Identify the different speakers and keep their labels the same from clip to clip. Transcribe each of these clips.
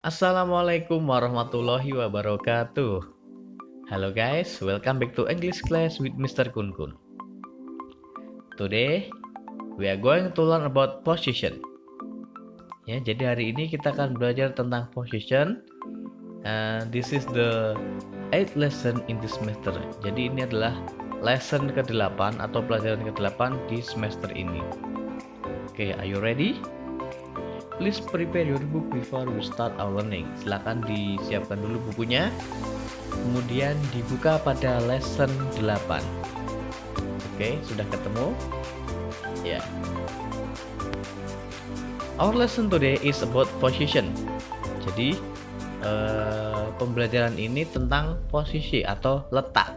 Speaker 1: Assalamualaikum warahmatullahi wabarakatuh. Hello guys, welcome back to English class with Mr. Kun Kun. Today we are going to learn about position. Ya, jadi hari ini kita akan belajar tentang position. This is the 8th lesson in this semester. Jadi ini adalah lesson ke-8 atau pelajaran ke-8 di semester ini. Oke, are you ready? Please prepare your book before we start our learning. Silakan disiapkan dulu bukunya. Kemudian dibuka pada lesson 8. Oke, sudah ketemu? Ya. Our lesson today is about position. Jadi pembelajaran ini tentang posisi atau letak.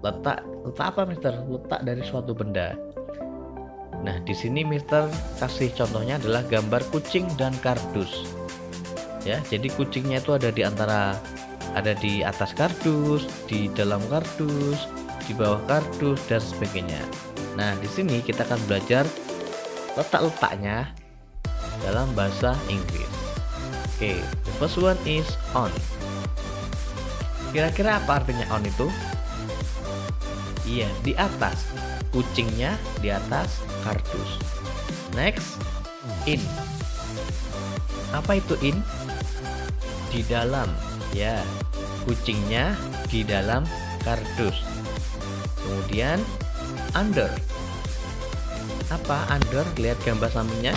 Speaker 1: Letak apa, Mister? Letak dari suatu benda. Nah, di sini Mister kasih contohnya adalah gambar kucing dan kardus. Ya, jadi kucingnya itu ada di atas kardus, di dalam kardus, di bawah kardus dan sebagainya. Nah, di sini kita akan belajar letak-letaknya dalam bahasa Inggris. Oke, the first one is on. Kira-kira apa artinya on itu? Iya, di atas. Kucingnya di atas kardus. Next, in. Apa itu in? Di dalam. Ya, kucingnya di dalam kardus. Kemudian under. Apa under? Lihat gambar sampingnya.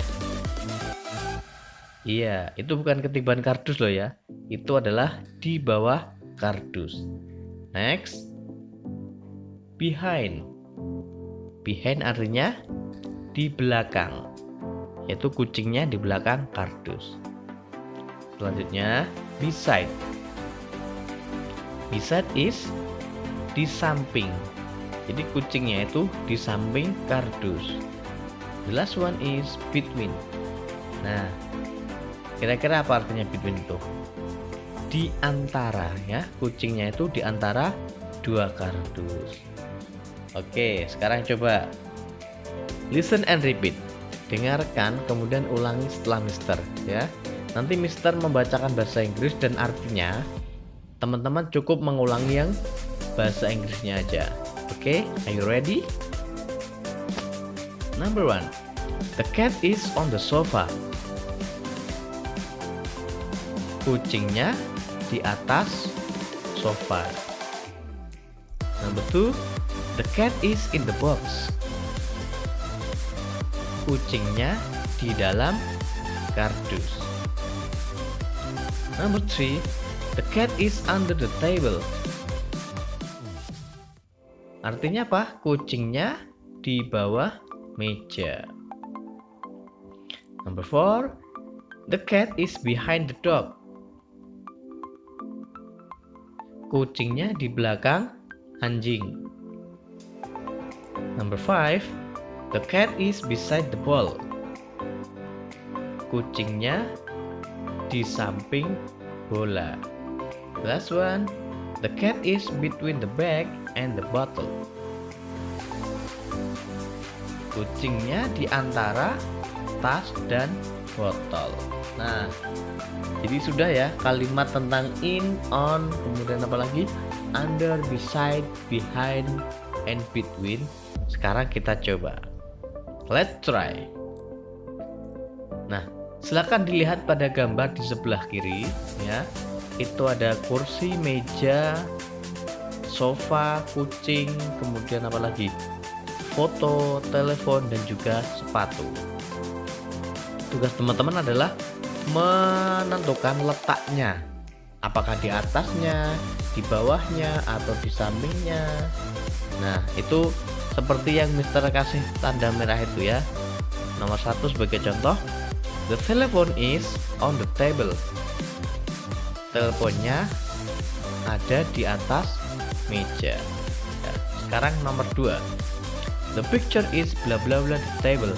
Speaker 1: Iya, itu bukan ketiban kardus loh ya. Itu adalah di bawah kardus. Next, behind. Behind artinya di belakang, yaitu kucingnya di belakang kardus. Selanjutnya, beside. Beside is di samping. Jadi kucingnya itu di samping kardus. The last one is between. Nah, kira-kira apa artinya between itu? Di antara, ya. Kucingnya itu di antara dua kardus. Oke, sekarang coba listen and repeat. Dengarkan kemudian ulangi setelah Mister, ya. Nanti Mister membacakan bahasa Inggris dan artinya teman-teman cukup mengulangi yang bahasa Inggrisnya aja. Oke, are you ready? Number 1. The cat is on the sofa. Kucingnya di atas sofa. Number 2. The cat is in the box. Kucingnya di dalam kardus. Number 3. The cat is under the table. Artinya apa? Kucingnya di bawah meja. Number 4. The cat is behind the dog. Kucingnya di belakang anjing. Number 5. The cat is beside the ball. Kucingnya di samping bola. Last one. The cat is between the bag and the bottle. Kucingnya di antara tas dan botol. Nah, jadi sudah ya kalimat tentang in, on, kemudian apa lagi? Under, beside, behind, and between. Sekarang kita coba. Let's try. Nah, silakan dilihat pada gambar di sebelah kiri, ya. Itu ada kursi, meja, sofa, kucing, kemudian apa lagi? Foto, telepon, dan juga sepatu. Tugas teman-teman adalah menentukan letaknya. Apakah di atasnya, di bawahnya, atau di sampingnya. Nah, itu seperti yang Mister kasih tanda merah itu ya. Nomor 1 sebagai contoh, the telephone is on the table. Teleponnya ada di atas meja. Ya, sekarang nomor 2, the picture is bla bla bla the table.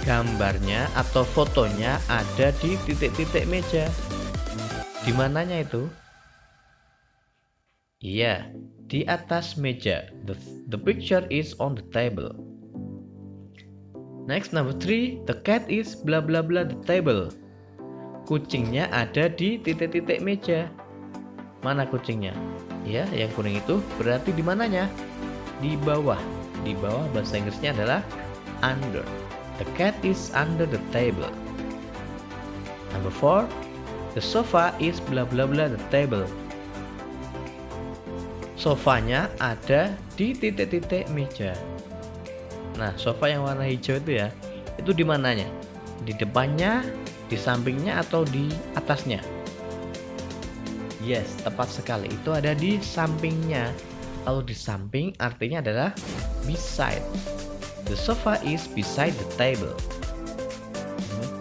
Speaker 1: Gambarnya atau fotonya ada di titik-titik meja. Di mananya itu? Iya, di atas meja. The picture is on the table. Next, number 3, the cat is bla bla bla the table. kucingnya ada di titik-titik meja. Mana kucingnya? Ya, yang kuning itu berarti di mananya? Di bawah. Di bawah bahasa Inggrisnya adalah under. The cat is under the table. Number 4. The sofa is bla bla bla the table. Sofanya ada di titik-titik meja. Nah, sofa yang warna hijau itu ya, itu di mananya? Di depannya, di sampingnya, atau di atasnya? Yes, tepat sekali. Itu ada di sampingnya. Kalau di samping artinya adalah beside. The sofa is beside the table.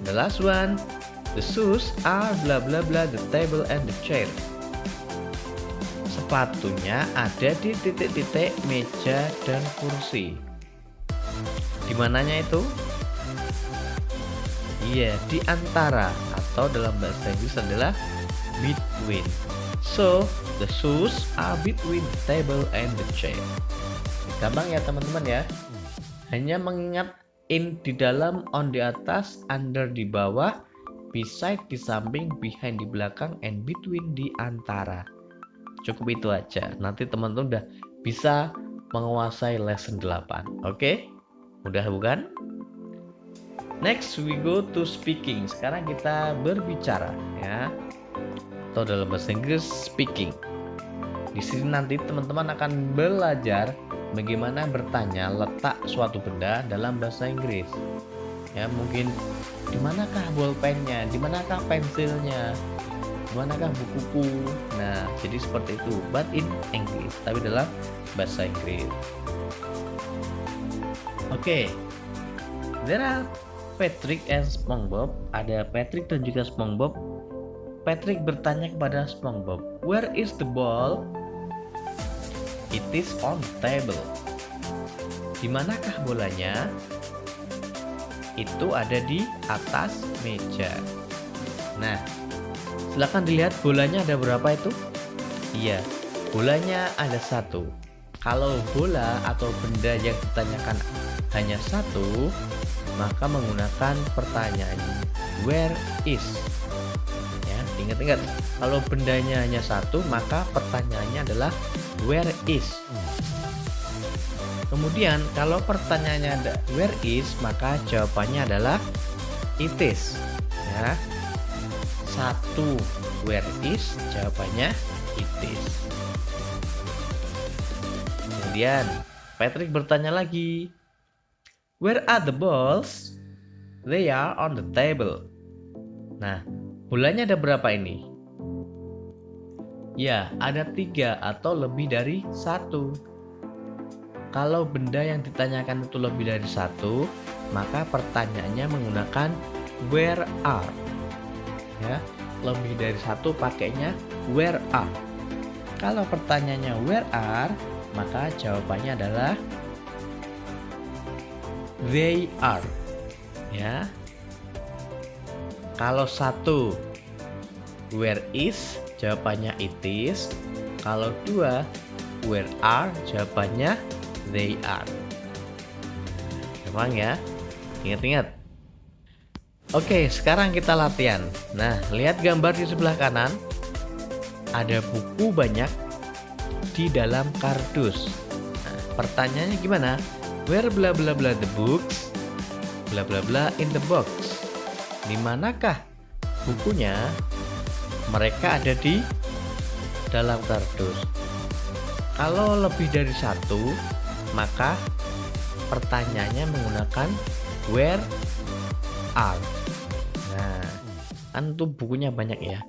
Speaker 1: The last one. The shoes are bla bla bla the table and the chair. Sepatunya ada di titik-titik meja dan kursi. Di mananya itu? Iya, di antara, atau dalam bahasa Inggris adalah between. So, the shoes are between the table and the chair. Gampang ya teman-teman ya. Hanya mengingat in di dalam, on di atas, under di bawah, beside di samping, behind di belakang, and between di antara. Cukup itu aja. Nanti teman-teman udah bisa menguasai lesson 8. Oke? Mudah bukan? Next we go to speaking. Sekarang kita berbicara ya. Atau dalam bahasa Inggris speaking. Di sini nanti teman-teman akan belajar bagaimana bertanya letak suatu benda dalam bahasa Inggris. Ya, mungkin di manakah bolpennya, di manakah pensilnya, di manakah bukuku. Nah, jadi seperti itu. But in English, tapi dalam bahasa Inggris. Oke. There are Patrick and SpongeBob. Ada Patrick dan juga SpongeBob. Patrick bertanya kepada SpongeBob, "Where is the ball?" "It is on the table." Di manakah bolanya? Itu ada di atas meja. Nah, silakan dilihat bolanya ada berapa itu? Iya, bolanya ada 1. Kalau bola atau benda yang ditanyakan hanya 1, maka menggunakan pertanyaan where is. Ya, ingat-ingat, kalau bendanya hanya 1, maka pertanyaannya adalah where is. Kemudian kalau pertanyaannya ada where is, maka jawabannya adalah it is. Ya. 1 where is, jawabannya it is. Kemudian Patrick bertanya lagi, "Where are the balls?" "They are on the table." Nah, bolanya ada berapa ini? Ya, ada 3 atau lebih dari 1. Kalau benda yang ditanyakan itu lebih dari 1, maka pertanyaannya menggunakan where are. Ya, lebih dari 1 pakainya where are. Kalau pertanyaannya where are, maka jawabannya adalah they are. Ya. Kalau 1 where is, jawabannya it is. Kalau 2 where are, jawabannya they are. Memang ya. Ingat-ingat. Oke, sekarang kita latihan. Nah, lihat gambar di sebelah kanan. Ada buku banyak di dalam kardus. Nah, pertanyaannya gimana? Where bla bla bla the books? Bla bla bla in the box. Di manakah bukunya? Mereka ada di dalam kardus. Kalau lebih dari 1, maka pertanyaannya menggunakan where are. Nah, kan tuh bukunya banyak ya.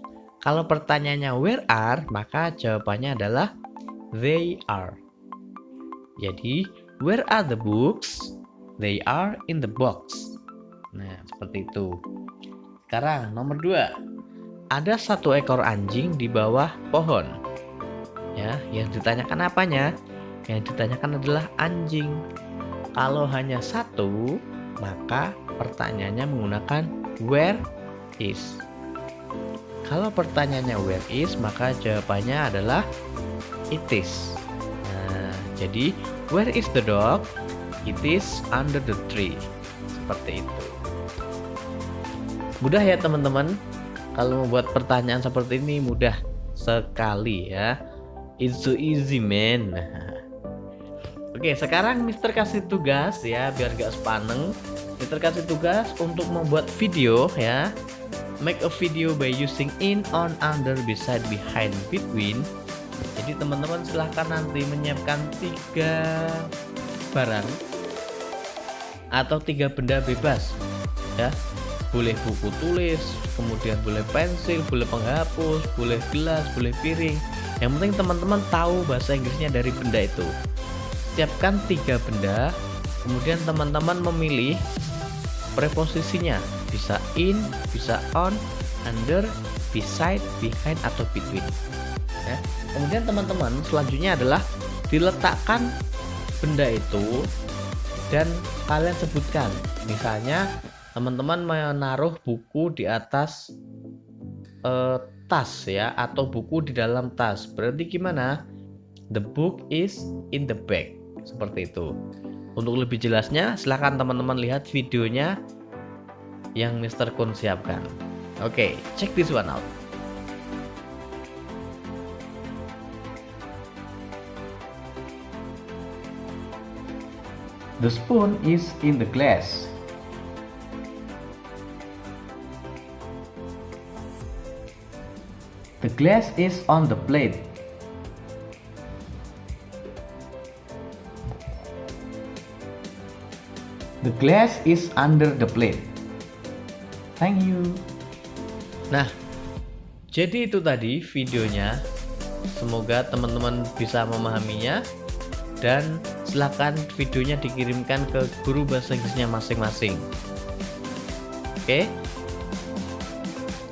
Speaker 1: Kalau pertanyaannya where are, maka jawabannya adalah they are. Jadi, where are the books? They are in the box. Nah, seperti itu. Sekarang nomor 2. Ada 1 ekor anjing di bawah pohon. Ya, yang ditanyakan apanya? Yang ditanyakan adalah anjing. Kalau hanya 1, maka pertanyaannya menggunakan where is. Kalau pertanyaannya where is, maka jawabannya adalah it is. Nah, jadi where is the dog? It is under the tree. Seperti itu. Mudah ya teman-teman. kalau membuat pertanyaan seperti ini mudah sekali ya. It's so easy man. Oke, sekarang Mister kasih tugas ya, biar gak sepaneng. Mister kasih tugas untuk membuat video ya. Make a video by using in, on, under, beside, behind, between. Jadi teman-teman silahkan nanti menyiapkan 3 barang atau 3 benda bebas ya. Boleh buku tulis, kemudian boleh pensil, boleh penghapus, boleh gelas, boleh piring. Yang penting teman-teman tahu bahasa Inggrisnya dari benda itu. Siapkan 3 benda, kemudian teman-teman memilih preposisinya, bisa in, bisa on, under, beside, behind, atau between ya. Kemudian teman-teman selanjutnya adalah diletakkan benda itu dan kalian sebutkan. Misalnya teman-teman menaruh buku di atas tas ya, atau buku di dalam tas. Berarti gimana? The book is in the bag. Seperti itu. Untuk lebih jelasnya silahkan teman-teman lihat videonya yang Mr. Kun siapkan. Oke, check this one out. The spoon is in the glass. The glass is on the plate. The glass is under the plate. Thank you. Nah, jadi itu tadi videonya. Semoga teman-teman bisa memahaminya. Dan silakan videonya dikirimkan ke guru bahasa Inggrisnya masing-masing. Oke.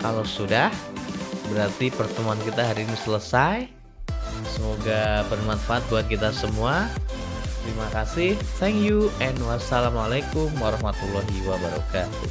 Speaker 1: Kalau sudah, berarti pertemuan kita hari ini selesai. Semoga bermanfaat buat kita semua. Terima kasih. Thank you and wassalamualaikum warahmatullahi wabarakatuh.